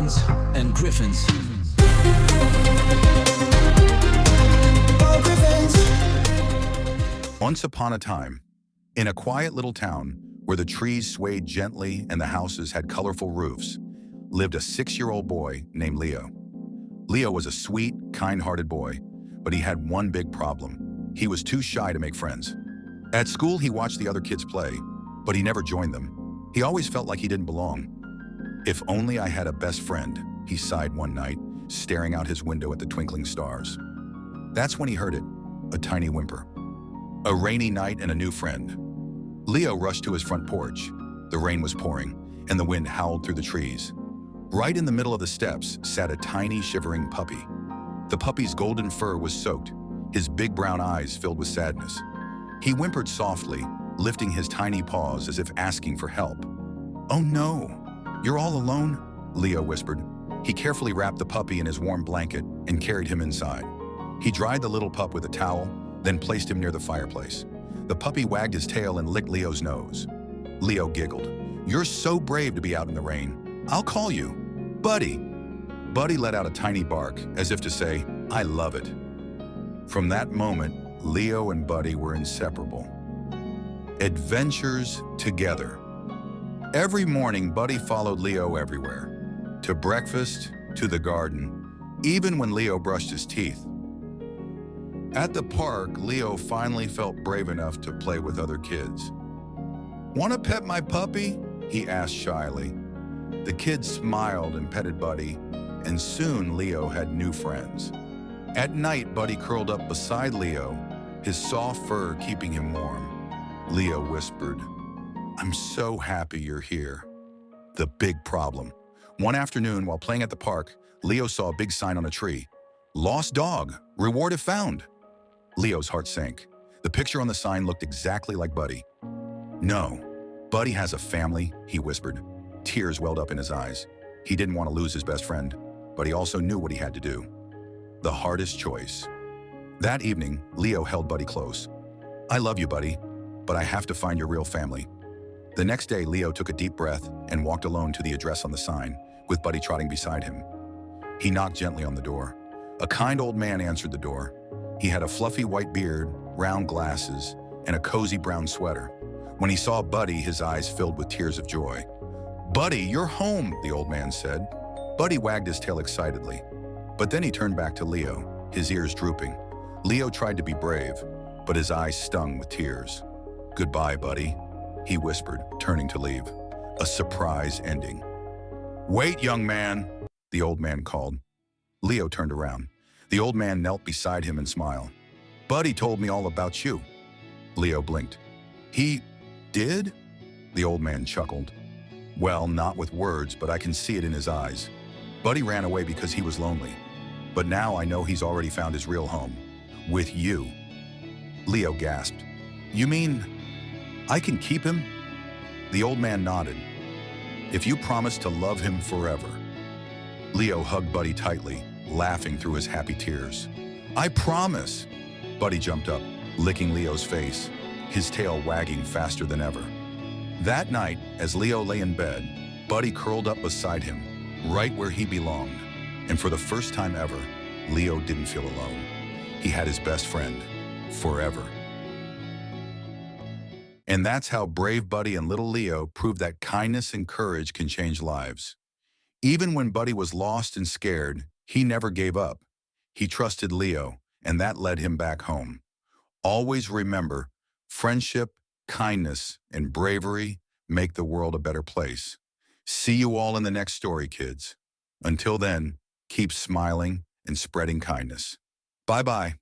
Grins and Griffins. Once upon a time, in a quiet little town where the trees swayed gently and the houses had colorful roofs, lived a 6-year-old boy named Leo. Leo was a sweet, kind-hearted boy, but he had one big problem. He was too shy to make friends. At school, he watched the other kids play, but he never joined them. He always felt like he didn't belong. "If only I had a best friend," he sighed one night, staring out his window at the twinkling stars. That's when he heard it, a tiny whimper. A rainy night and a new friend. Leo rushed to his front porch. The rain was pouring, and the wind howled through the trees. Right in the middle of the steps sat a tiny, shivering puppy. The puppy's golden fur was soaked, his big brown eyes filled with sadness. He whimpered softly, lifting his tiny paws as if asking for help. "Oh no, you're all alone?" Leo whispered. He carefully wrapped the puppy in his warm blanket and carried him inside. He dried the little pup with a towel, then placed him near the fireplace. The puppy wagged his tail and licked Leo's nose. Leo giggled. "You're so brave to be out in the rain. I'll call you. Buddy." Buddy let out a tiny bark, as if to say, "I love it." From that moment, Leo and Buddy were inseparable. Adventures together. Every morning, Buddy followed Leo everywhere. To breakfast, to the garden, even when Leo brushed his teeth. At the park, Leo finally felt brave enough to play with other kids. "Want to pet my puppy?" he asked shyly. The kids smiled and petted Buddy, and soon Leo had new friends. At night, Buddy curled up beside Leo, his soft fur keeping him warm. Leo whispered, "I'm so happy you're here." The big problem. One afternoon, while playing at the park, Leo saw a big sign on a tree. "Lost dog, reward if found." Leo's heart sank. The picture on the sign looked exactly like Buddy. "No, Buddy has a family," he whispered. Tears welled up in his eyes. He didn't want to lose his best friend, but he also knew what he had to do. The hardest choice. That evening, Leo held Buddy close. "I love you, Buddy, but I have to find your real family." The next day, Leo took a deep breath and walked alone to the address on the sign, with Buddy trotting beside him. He knocked gently on the door. A kind old man answered the door. He had a fluffy white beard, round glasses, and a cozy brown sweater. When he saw Buddy, his eyes filled with tears of joy. "Buddy, you're home," the old man said. Buddy wagged his tail excitedly. But then he turned back to Leo, his ears drooping. Leo tried to be brave, but his eyes stung with tears. "Goodbye, Buddy," he whispered, turning to leave. A surprise ending. "Wait, young man," the old man called. Leo turned around. The old man knelt beside him and smiled. "Buddy told me all about you." Leo blinked. "He did?" The old man chuckled. "Well, not with words, but I can see it in his eyes. Buddy ran away because he was lonely. But now I know he's already found his real home. With you." Leo gasped. "You mean I can keep him?" The old man nodded. "If you promise to love him forever." Leo hugged Buddy tightly, laughing through his happy tears. "I promise!" Buddy jumped up, licking Leo's face, his tail wagging faster than ever. That night, as Leo lay in bed, Buddy curled up beside him, right where he belonged. And for the first time ever, Leo didn't feel alone. He had his best friend, forever. And that's how brave Buddy and little Leo proved that kindness and courage can change lives. Even when Buddy was lost and scared, he never gave up. He trusted Leo, and that led him back home. Always remember, friendship, kindness, and bravery make the world a better place. See you all in the next story, kids. Until then, keep smiling and spreading kindness. Bye-bye.